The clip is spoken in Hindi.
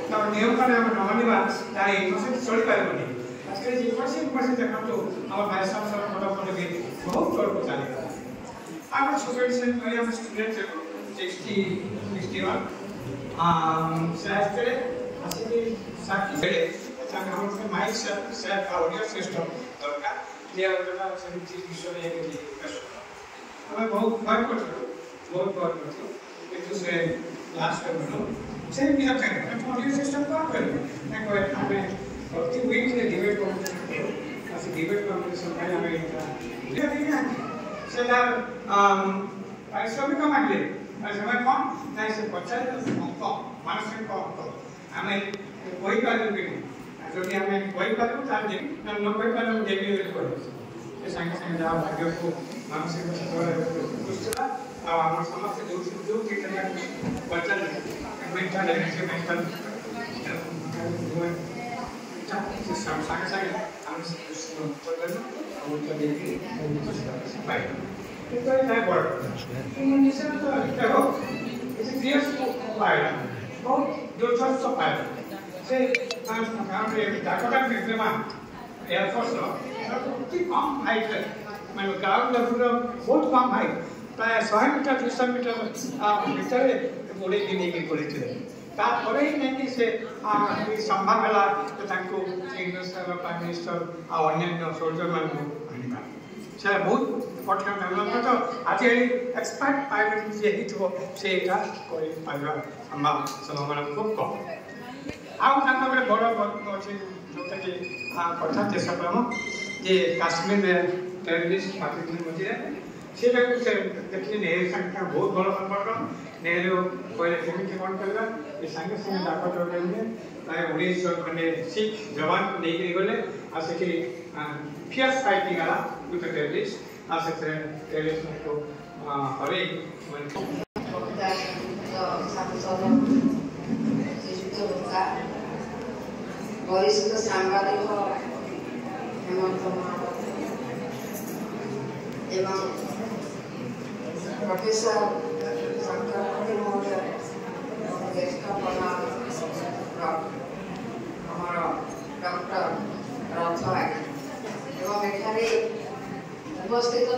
नियम कान आम न मानिबा तार यूनिवर्सिटी चली पारबनी आजकल जे यूनिवर्सिटी देखो आम भाइस चांसलर पद पदवी बहुत तौर चली आम स्टूडेंट्स हम स्टूडेंट 61 शास्त्र आसिक साथी बेले हम माइक सेट ऑडियो सिस्टम दरकार जे ओटा से विषय एक हमें बहुत भय करते किंतु से लास्ट में से भी हम करें ऑडियो सिस्टम का करें मैं कोई हमें प्रति वीक में डिबेट करते हैं ऐसे डिबेट कंपटीशन में हमें ये नहीं है सेला पारिश्रमिक मांगले समय कम नहीं से 50 कम मानसिक कम हमें कोई कार्य नहीं যদি আমি কই পারব তার যে 90 পারব ডেলিভারি করব এই সঙ্গে সঙ্গে যা ভাগ্যକୁ মানসিক সেবারে কুশলা আর আমার সমস্ত যোগ যেটা বচন মেন্টাল এনার্জি মেন্টাল সঙ্গে সঙ্গে আমি করলেন ওটা দেখি বাই কিন্তু এটা বড় নিশ্চয় তো দেখো এটা ক্রিয়াস পায়না बहुत दिलचस्प पाया से डाकोटा में एयरफोर्स अति कम हाइट मैं ग्राउंड लेवल बहुत कम हाइट प्राय 100 मीटर 200 मीटर भीतर उड़े नहीं तापर ही नहीं से संभव है प्राइम मिनिस्टर अन्य सोल्जर मान से बहुत कठिन डेवलपमेंट तो आज एक्सपर्ट पायलट जी से संभावना खूब कम आगे बड़ अच्छे जोटा कि कथा देश प्रेम जे काश्मीर में टेररिस्ट पाकिस्तान मझे से देखिए नेहरू संख्या बहुत बड़ संपर्क नेहरू कहले केमी कौन करवा ये संगे संगे डाक में प्राय 1900 खंडे सिख जवान को लेकर गले आ से फियर्स फाइटिंग आला विथ टेररिस्ट आ से टेररिस्ट को हरे वरिष्ठ सांबादिक हेमंत एवं प्रोफेसर शंकर महोदय ज्येष्ठ प्रधान डॉक्टर रथ एवं एठारे उपस्थित